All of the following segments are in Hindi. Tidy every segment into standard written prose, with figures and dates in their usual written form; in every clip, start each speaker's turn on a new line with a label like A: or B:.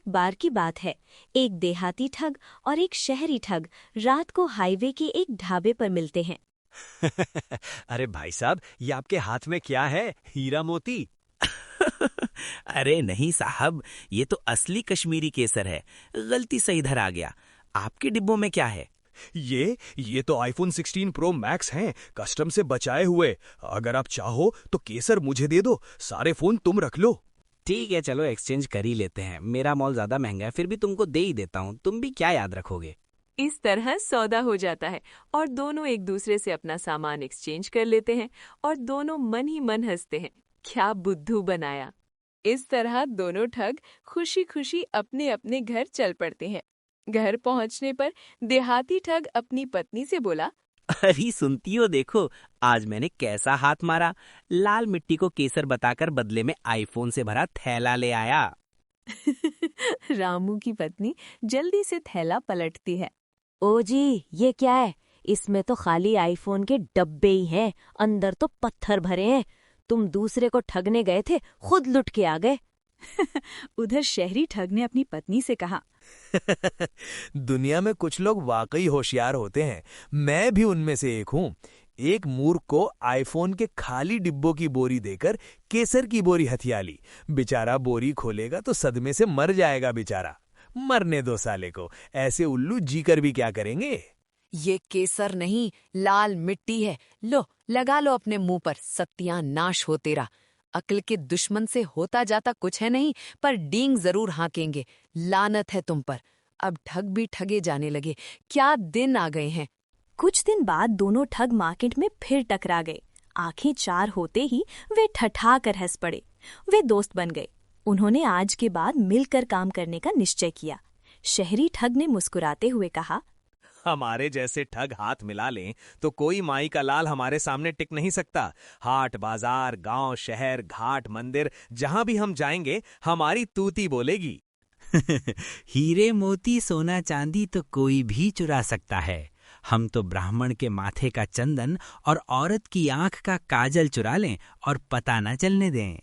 A: बार की बात है, एक देहाती ठग और एक शहरी ठग रात को हाईवे के एक ढाबे पर मिलते हैं।
B: अरे भाई साहब, ये आपके हाथ में क्या है? हीरा मोती?
C: अरे नहीं साहब, ये तो असली कश्मीरी केसर है। गलती से इधर आ गया। आपके डिब्बों में क्या है?
B: ये तो आईफोन 16 प्रो मैक्स हैं, कस्टम से बचाए हुए। अगर आप चाहो तो केसर मुझे दे दो, सारे फोन तुम रख लो।
C: ठीक है, चलो एक्सचेंज कर ही लेते हैं। मेरा मॉल ज्यादा महंगा है, फिर भी तुमको दे ही देता हूँ। तुम भी क्या याद रखोगे।
D: इस तरह सौदा हो जाता है और दोनों एक दूसरे से अपना सामान एक्सचेंज कर लेते हैं और दोनों मन ही मन हंसते हैं। क्या बुद्धू बनाया। इस तरह दोनों ठग खुशी खुशी अपने अपने घर चल पड़ते हैं। घर पहुंचने पर देहाती ठग अपनी पत्नी से बोला,
C: अरे सुनती हो, देखो आज मैंने कैसा हाथ मारा। लाल मिट्टी को केसर बताकर बदले में आईफोन से भरा थैला ले आया।
D: रामू की पत्नी जल्दी से थैला पलटती है।
A: ओ जी, ये क्या है? इसमें तो खाली आईफोन के डब्बे ही हैं, अंदर तो पत्थर भरे हैं। तुम दूसरे को ठगने गए थे, खुद लुट के आ गए।
E: उधर शहरी ठग ने अपनी पत्नी से कहा,
F: दुनिया में कुछ लोग वाकई होशियार होते हैं। मैं भी उनमें से एक हूँ। एक मूर्ख को आईफोन के खाली डिब्बों की बोरी देकर केसर की बोरी हथिया ली। बेचारा बोरी खोलेगा तो सदमे से मर जाएगा बेचारा। मरने दो साले को, ऐसे उल्लू जीकर भी क्या करेंगे।
G: ये केसर नहीं, लाल मिट्टी है। लो, लगा लो अपने मुंह पर, सत्यानाश हो तेरा। अक्ल के दुश्मन से होता जाता कुछ है नहीं, पर डींग जरूर हाँकेंगे। लानत है तुम पर। अब ठग भी ठगे जाने लगे। क्या दिन आ गए हैं।
A: कुछ दिन बाद दोनों ठग मार्केट में फिर टकरा गए। आंखें चार होते ही वे ठठा कर हंस पड़े। वे दोस्त बन गए। उन्होंने आज के बाद मिलकर काम करने का निश्चय किया। शहरी ठग ने मुस्कुराते हुए कहा,
B: हमारे जैसे ठग हाथ मिला लें तो कोई माई का लाल हमारे सामने टिक नहीं सकता। हाट बाजार, गांव, शहर, घाट, मंदिर, जहां भी हम जाएंगे हमारी तूती बोलेगी।
C: हीरे मोती सोना चांदी तो कोई भी चुरा सकता है। हम तो ब्राह्मण के माथे का चंदन और औरत की आंख का काजल चुरा लें और पता न चलने दें।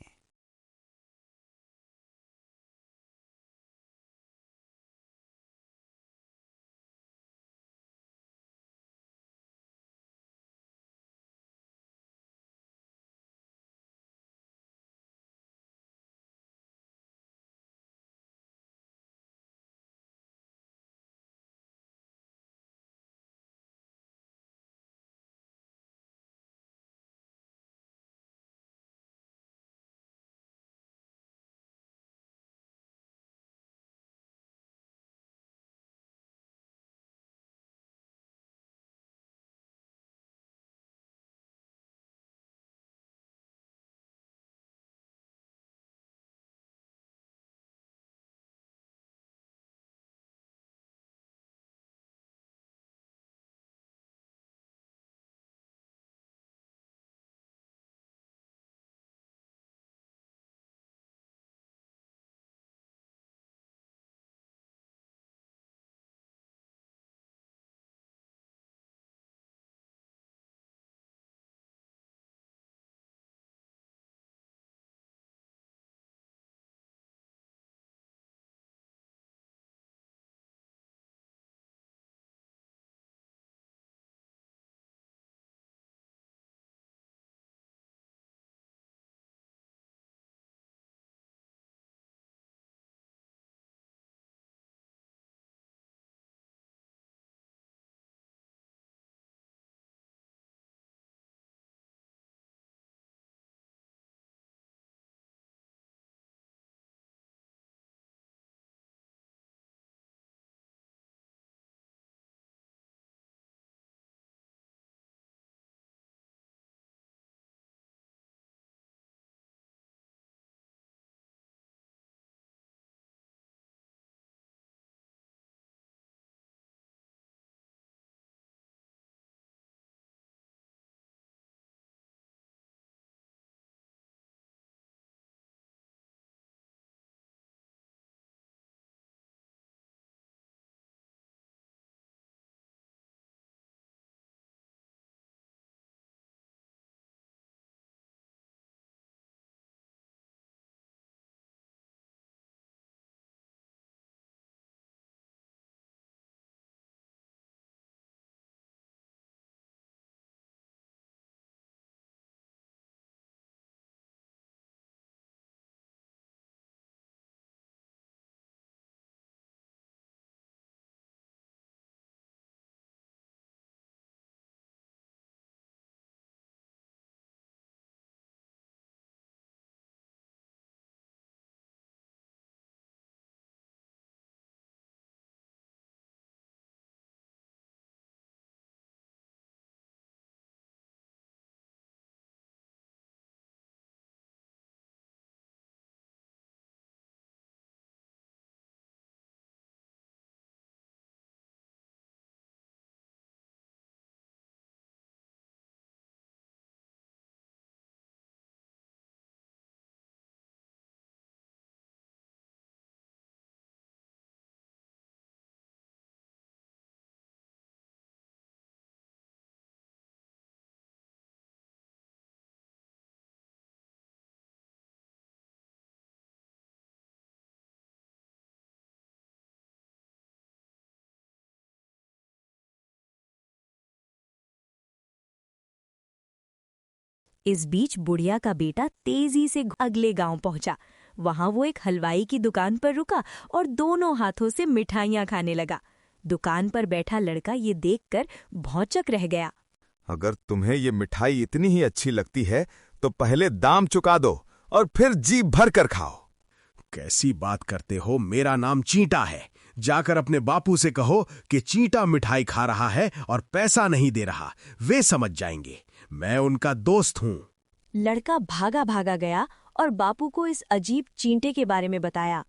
A: इस बीच बुढ़िया का बेटा तेजी से अगले गांव पहुंचा। वहां वो एक हलवाई की दुकान पर रुका और दोनों हाथों से मिठाइयां खाने लगा। दुकान पर बैठा लड़का ये देखकर भौंचक रह गया।
H: अगर तुम्हें ये मिठाई इतनी ही अच्छी लगती है तो पहले दाम चुका दो और फिर जी भर कर खाओ।
I: कैसी बात करते हो, मेरा नाम चींटा है। जाकर अपने बापू से कहो कि चींटा मिठाई खा रहा है और पैसा नहीं दे रहा, वे समझ जाएंगे। मैं उनका दोस्त हूँ।
A: लड़का भागा भागा गया और बापू को इस अजीब चींटे के बारे में बताया।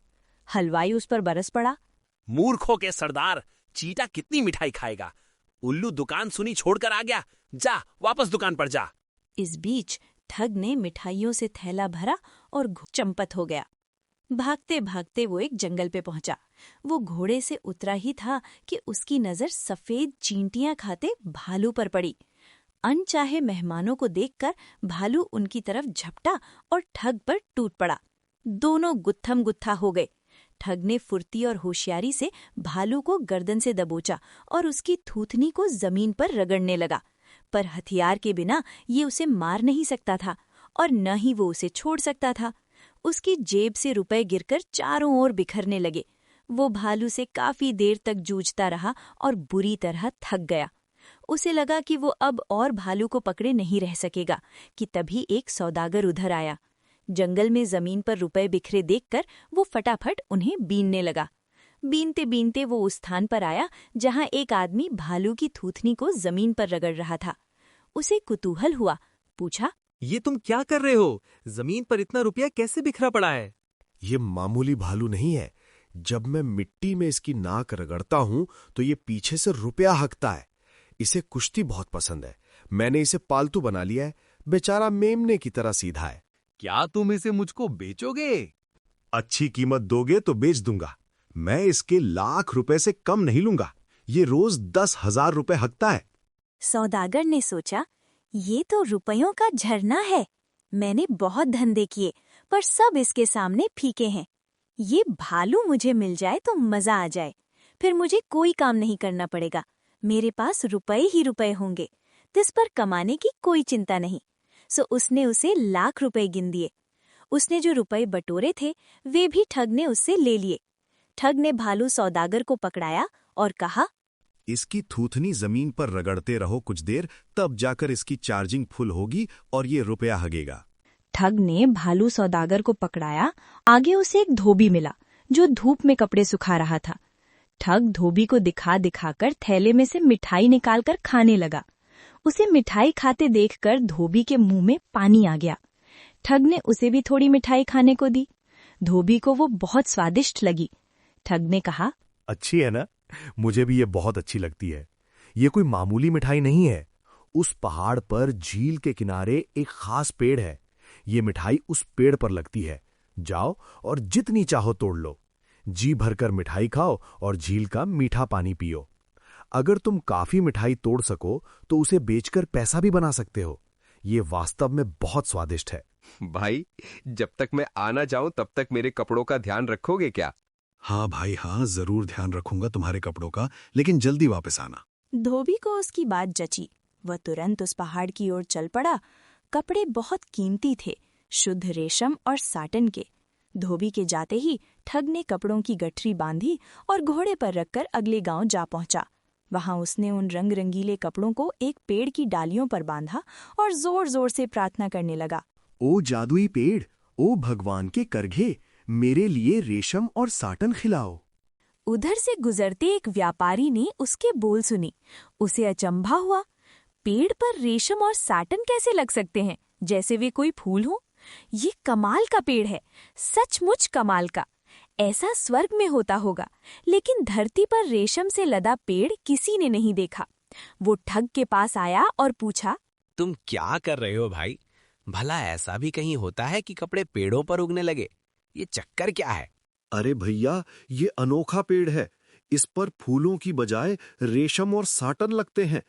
A: हलवाई उस पर बरस पड़ा।
J: मूर्खों के सरदार, चींटा कितनी मिठाई खाएगा? उल्लू दुकान सुनी छोड़कर आ गया। जा वापस दुकान पर जा।
A: इस बीच ठग ने मिठाइयों से थैला भरा और चंपत हो गया। भागते भागते वो एक जंगल पे पहुंचा। वो घोड़े से उतरा ही था कि उसकी नजर सफेद चींटियां खाते भालू पर पड़ी। अनचाहे मेहमानों को देखकर भालू उनकी तरफ झपटा और ठग पर टूट पड़ा। दोनों गुत्थम गुत्था हो गए। ठग ने फुर्ती और होशियारी से भालू को गर्दन से दबोचा और उसकी थूथनी को जमीन पर रगड़ने लगा। पर हथियार के बिना ये उसे मार नहीं सकता था और न ही वो उसे छोड़ सकता था। उसकी जेब से रुपए गिरकर चारों ओर बिखरने लगे। वो भालू से काफी देर तक जूझता रहा और बुरी तरह थक गया। उसे लगा कि वो अब और भालू को पकड़े नहीं रह सकेगा कि तभी एक सौदागर उधर आया। जंगल में जमीन पर रुपए बिखरे देखकर वो फटाफट उन्हें बीनने लगा। बीनते बीनते वो उस स्थान पर आया जहां एक आदमी भालू की थूथनी को जमीन पर रगड़ रहा था। उसे कुतूहल हुआ, पूछा,
B: ये तुम क्या कर रहे हो? जमीन पर इतना रुपया कैसे बिखरा पड़ा है?
I: ये मामूली भालू नहीं है। जब मैं मिट्टी में इसकी नाक रगड़ता हूं तो ये पीछे से रुपया हकता है। इसे कुश्ती बहुत पसंद है। मैंने इसे पालतू बना लिया है। बेचारा मेमने की तरह सीधा है।
B: क्या तुम इसे मुझको बेचोगे?
I: अच्छी कीमत दोगे तो बेच दूंगा। मैं इसके लाख रुपए से कम नहीं लूंगा। ये रोज 10,000 रुपए हकता है।
A: सौदागर ने सोचा, ये तो रुपयों का झरना है। मैंने बहुत धंधे किए पर सब इसके सामने फीके हैं। ये भालू मुझे मिल जाए तो मजा आ जाए। फिर मुझे कोई काम नहीं करना पड़ेगा। मेरे पास रुपए ही रुपए होंगे। जिस पर कमाने की कोई चिंता नहीं। सो उसने उसे लाख रुपए गिन दिए। उसने जो रुपए बटोरे थे वे भी ठग ने उससे ले लिए। ठग ने भालू सौदागर को पकड़ाया और कहा,
I: इसकी थूथनी जमीन पर रगड़ते रहो कुछ देर, तब जाकर इसकी चार्जिंग फुल होगी और ये रुपया हगेगा।
A: ठग ने भालू सौदागर को पकड़ाया। आगे उसे एक धोबी मिला जो धूप में कपड़े सुखा रहा था। ठग धोबी को दिखा दिखाकर थैले में से मिठाई निकालकर खाने लगा। उसे मिठाई खाते देखकर धोबी के मुंह में पानी आ गया। ठग ने उसे भी थोड़ी मिठाई खाने को दी। धोबी को वो बहुत स्वादिष्ट लगी। ठग ने कहा,
I: अच्छी है ना? मुझे भी ये बहुत अच्छी लगती है। ये कोई मामूली मिठाई नहीं है। उस पहाड़ पर झील के किनारे एक खास पेड़ है। ये मिठाई उस पेड़ पर लगती है। जाओ और जितनी चाहो तोड़ लो। जी भरकर मिठाई खाओ और झील का मीठा पानी पियो। अगर तुम काफी मिठाई तोड़ सको तो उसे बेचकर पैसा भी बना सकते हो। ये वास्तव में बहुत स्वादिष्ट है।
K: भाई, जब तक मैं आना जाऊं तब तक मेरे कपड़ों का ध्यान रखोगे क्या?
I: हाँ भाई हाँ, जरूर ध्यान रखूंगा तुम्हारे कपड़ों का, लेकिन जल्दी वापस आना।
A: धोबी को उसकी बात जची। वह तुरंत उस पहाड़ की ओर चल पड़ा। कपड़े बहुत कीमती थे, शुद्ध रेशम और साटन के। धोबी के जाते ही ठग ने कपड़ों की गठरी बांधी और घोड़े पर रखकर अगले गांव जा पहुंचा। वहां उसने उन रंग रंगीले कपड़ों को एक पेड़ की डालियों पर बांधा और जोर जोर से प्रार्थना करने लगा।
I: ओ जादुई पेड़, ओ भगवान के करघे, मेरे लिए रेशम और साटन खिलाओ।
A: उधर से गुजरते एक व्यापारी ने उसके बोल सुनी। उसे अचंभा हुआ। पेड़ पर रेशम और साटन कैसे लग सकते हैं, जैसे वे कोई फूल हो? ये कमाल का पेड़ है, सचमुच कमाल का। ऐसा स्वर्ग में होता होगा, लेकिन धरती पर रेशम से लदा पेड़ किसी ने नहीं देखा। वो ठग के पास आया और पूछा,
J: तुम क्या कर रहे हो भाई? भला ऐसा भी कहीं होता है कि कपड़े पेड़ों पर उगने लगे? ये चक्कर क्या है?
I: अरे भैया, ये अनोखा पेड़ है। इस पर फूलों की बजाय रेशम और साटन लगते हैं।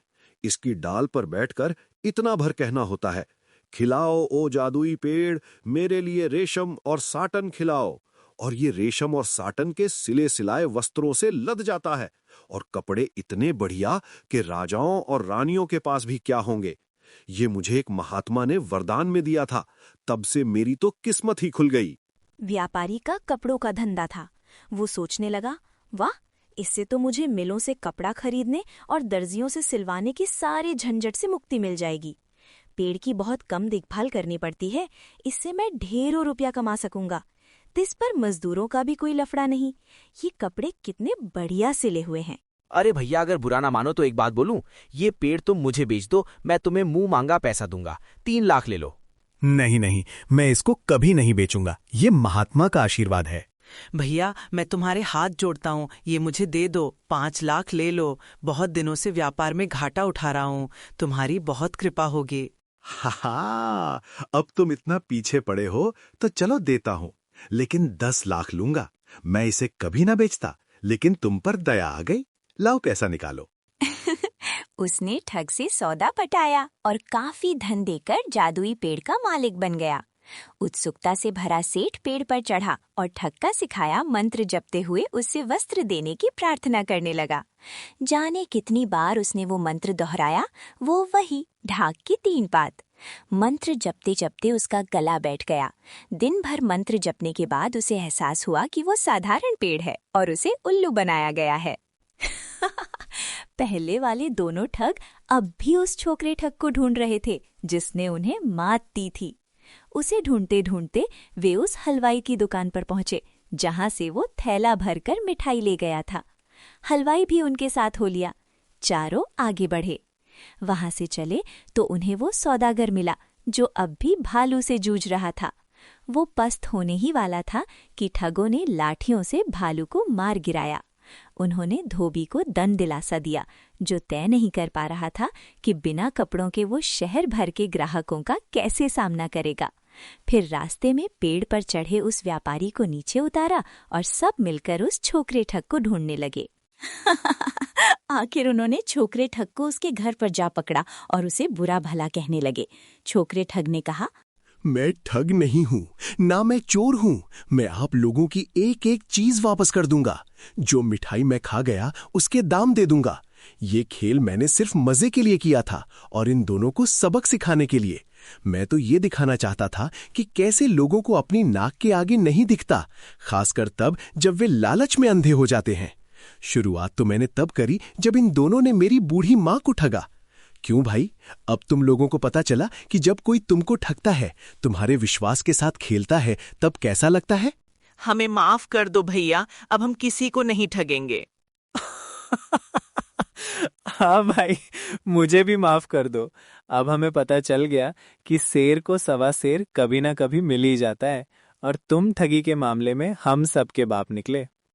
I: इसकी डाल पर बैठकर इतना भर कहना होता है, खिलाओ ओ जादुई पेड़, मेरे लिए रेशम और साटन खिलाओ। और ये रेशम और साटन के सिले सिलाए वस्त्रों से लद जाता है। और कपड़े इतने बढ़िया कि राजाओं और रानियों के पास भी क्या होंगे। ये मुझे एक महात्मा ने वरदान में दिया था। तब से मेरी तो किस्मत ही खुल गई।
A: व्यापारी का कपड़ों का धंधा था। वो सोचने लगा, वाह, इससे तो मुझे मिलों से कपड़ा खरीदने और दर्जियों से सिलवाने की सारे झंझट से मुक्ति मिल जाएगी। पेड़ की बहुत कम देखभाल करनी पड़ती है, इससे मैं ढेरों रुपया कमा सकूंगा। इस पर मजदूरों का भी कोई लफड़ा नहीं। ये कपड़े कितने बढ़िया सिले हुए हैं।
L: अरे भैया, अगर बुरा ना मानो तो एक बात बोलूं, ये पेड़ तुम मुझे बेच दो, मैं तुम्हें मुंह मांगा पैसा दूंगा। 3 लाख ले लो।
I: नहीं नहीं, मैं इसको कभी नहीं बेचूंगा। ये महात्मा का आशीर्वाद है।
M: भैया, मैं तुम्हारे हाथ जोड़ता हूँ, ये मुझे दे दो। 5 लाख ले लो। बहुत दिनों से व्यापार में घाटा उठा रहा हूँ, तुम्हारी बहुत कृपा होगी।
I: हा, अब तुम इतना पीछे पड़े हो तो चलो देता हूं, लेकिन 10 लाख लूंगा। मैं इसे कभी ना बेचता, लेकिन तुम पर दया आ गई। लाओ पैसा निकालो।
A: उसने ठग से सौदा पटाया और काफी धन देकर जादुई पेड़ का मालिक बन गया। उत्सुकता से भरा सेठ पेड़ पर चढ़ा और ठग का सिखाया मंत्र जपते हुए उससे वस्त्र देने की प्रार्थना करने लगा। जाने कितनी बार उसने वो मंत्र दोहराया, वो वही ढाक की 3 पात। मंत्र जपते जपते उसका गला बैठ गया। दिन भर मंत्र जपने के बाद उसे एहसास हुआ कि वो साधारण पेड़ है और उसे उल्लू बनाया गया है। पहले वाले दोनों ठग अब भी उस छोकरे ठग को ढूंढ रहे थे जिसने उन्हें मात दी थी। उसे ढूंढते ढूंढते वे उस हलवाई की दुकान पर पहुंचे, जहां से वो थैला भरकर मिठाई ले गया था। हलवाई भी उनके साथ हो लिया। चारों आगे बढ़े। वहां से चले तो उन्हें वो सौदागर मिला जो अब भी भालू से जूझ रहा था। वो पस्त होने ही वाला था कि ठगों ने लाठियों से भालू को मार गिराया। उन्होंने धोबी को दंड दिलासा दिया, जो तय नहीं कर पा रहा था कि बिना कपड़ों के वो शहर भर के ग्राहकों का कैसे सामना करेगा। फिर रास्ते में पेड़ पर चढ़े उस व्यापारी को नीचे उतारा और सब मिलकर उस छोकरे ठग को ढूंढने लगे। आखिर उन्होंने छोकरे ठग को उसके घर पर जा पकड़ा और उसे बुरा भला कहने लगे। छोकरे ठग ने कहा,
I: मैं ठग नहीं हूँ, ना मैं चोर हूँ। मैं आप लोगों की एक एक चीज वापस कर दूंगा। जो मिठाई मैं खा गया उसके दाम दे दूंगा। ये खेल मैंने सिर्फ मजे के लिए किया था और इन दोनों को सबक सिखाने के लिए। मैं तो ये दिखाना चाहता था कि कैसे लोगों को अपनी नाक के आगे नहीं दिखता, खासकर तब जब वे लालच में अंधे हो जाते हैं। शुरुआत तो मैंने तब करी जब इन दोनों ने मेरी बूढ़ी माँ को ठगा। क्यों भाई, अब तुम लोगों को पता चला कि जब कोई तुमको ठगता है, तुम्हारे विश्वास के साथ खेलता है, तब कैसा लगता है?
M: हमें माफ कर दो भैया, अब हम किसी को नहीं ठगेंगे।
F: हाँ भाई, मुझे भी माफ कर दो। अब हमें पता चल गया कि शेर को सवा शेर कभी ना कभी मिल ही जाता है और तुम ठगी के मामले में हम सबके बाप निकले।